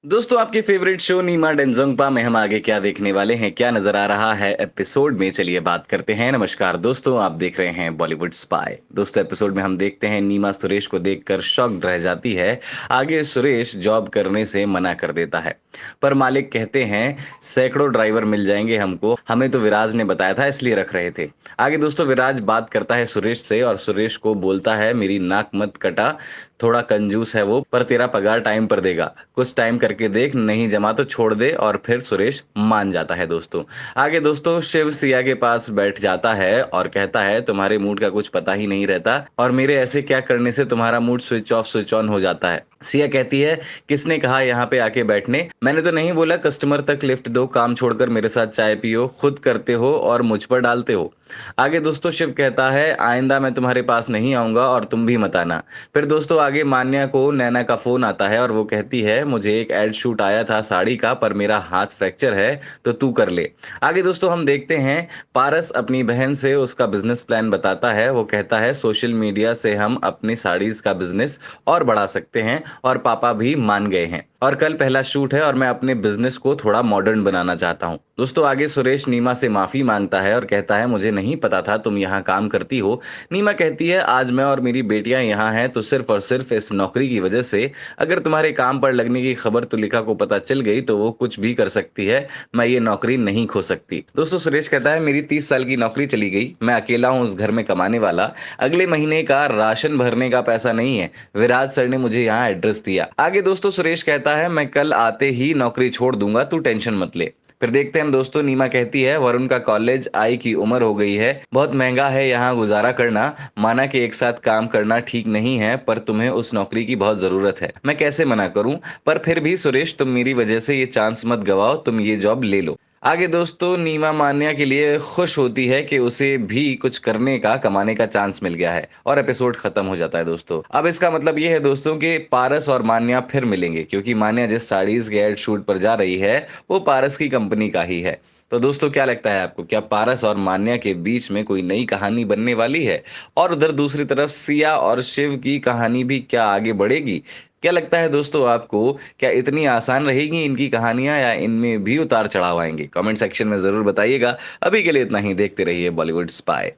दोस्तों आपके favourite show नीमा डेंजोंगपा में हम आगे क्या देखने वाले हैं, क्या नजर आ रहा है एपिसोड में, चलिए बात करते हैं। नमस्कार दोस्तों, आप देख रहे हैं बॉलीवुड स्पाई। दोस्तों एपिसोड में हम देखते हैं नीमा सुरेश को देखकर शॉक्ड रह जाती है। आगे सुरेश जॉब करने से मना कर देता है, पर मालिक कहते हैं सैकड़ों ड्राइवर मिल जाएंगे हमको, हमें तो विराज ने बताया था इसलिए रख रहे थे। आगे दोस्तों विराज बात करता है सुरेश से और सुरेश को बोलता है मेरी नाक मत कटा, थोड़ा कंजूस है वो, पर तेरा पगार टाइम पर देगा, कुछ टाइम करके देख, नहीं जमा तो छोड़ दे। और फिर सुरेश मान जाता है दोस्तों। आगे दोस्तों शिव सिया के पास बैठ जाता है और कहता है तुम्हारे मूड का कुछ पता ही नहीं रहता और मेरे ऐसे क्या करने से तुम्हारा mood switch off switch on हो जाता है। सिया कहती है किसने कहा यहाँ पे आके बैठने, मैंने तो नहीं बोला, कस्टमर तक लिफ्ट दो, काम छोड़कर मेरे साथ चाय पियो, खुद करते हो और मुझ पर डालते हो। आगे दोस्तों शिव कहता है आइंदा मैं तुम्हारे पास नहीं आऊंगा और तुम भी मत आना। फिर दोस्तों आगे मान्या को नैना का फोन आता है और वो कहती है मुझे एक एड शूट आया था साड़ी का, पर मेरा हाथ फ्रैक्चर है तो तू कर ले। आगे दोस्तों हम देखते हैं पारस अपनी बहन से उसका बिजनेस प्लान बताता है। वो कहता है सोशल मीडिया से हम अपनी साड़ीज का बिजनेस और बढ़ा सकते हैं और पापा भी मान गए हैं और कल पहला शूट है और मैं अपने बिजनेस को थोड़ा मॉडर्न बनाना चाहता हूँ। दोस्तों आगे सुरेश नीमा से माफी मांगता है और कहता है मुझे नहीं पता था तुम यहाँ काम करती हो। नीमा कहती है आज मैं और मेरी बेटियां यहाँ हैं तो सिर्फ और सिर्फ इस नौकरी की वजह से, अगर तुम्हारे काम पर लगने की खबर तुलिका को पता चल गई तो वो कुछ भी कर सकती है, मैं ये नौकरी नहीं खो सकती। दोस्तों सुरेश कहता है मेरी 30 साल की नौकरी चली गई, मैं अकेला हूँ उस घर में कमाने वाला, अगले महीने का राशन भरने का पैसा नहीं है, विराज सर ने मुझे यहाँ एड्रेस दिया। आगे दोस्तों सुरेश कहता है मैं कल आते ही नौकरी छोड़ दूंगा, तू टेंशन मत ले। फिर देखते हैं हम दोस्तों नीमा कहती है वरुण का कॉलेज आई की उम्र हो गई है, बहुत महंगा है यहाँ गुजारा करना, माना कि एक साथ काम करना ठीक नहीं है पर तुम्हें उस नौकरी की बहुत जरूरत है, मैं कैसे मना करूं, पर फिर भी सुरेश तुम मेरी वजह से ये चांस मत गवाओ, तुम ये जॉब ले लो। आगे दोस्तों नीमा मान्या के लिए खुश होती है कि उसे भी कुछ करने का, कमाने का चांस मिल गया है और एपिसोड खत्म हो जाता है दोस्तों। अब इसका मतलब ये है दोस्तों कि पारस और मान्या फिर मिलेंगे, क्योंकि मान्या जिस साड़ीज के एड शूट पर जा रही है वो पारस की कंपनी का ही है। तो दोस्तों क्या लगता है आपको, क्या पारस और मान्या के बीच में कोई नई कहानी बनने वाली है? और उधर दूसरी तरफ सिया और शिव की कहानी भी क्या आगे बढ़ेगी? क्या लगता है दोस्तों आपको, क्या इतनी आसान रहेगी इनकी कहानियां या इनमें भी उतार चढ़ाव आएंगे? कमेंट सेक्शन में जरूर बताइएगा। अभी के लिए इतना ही, देखते रहिए बॉलीवुड स्पाई।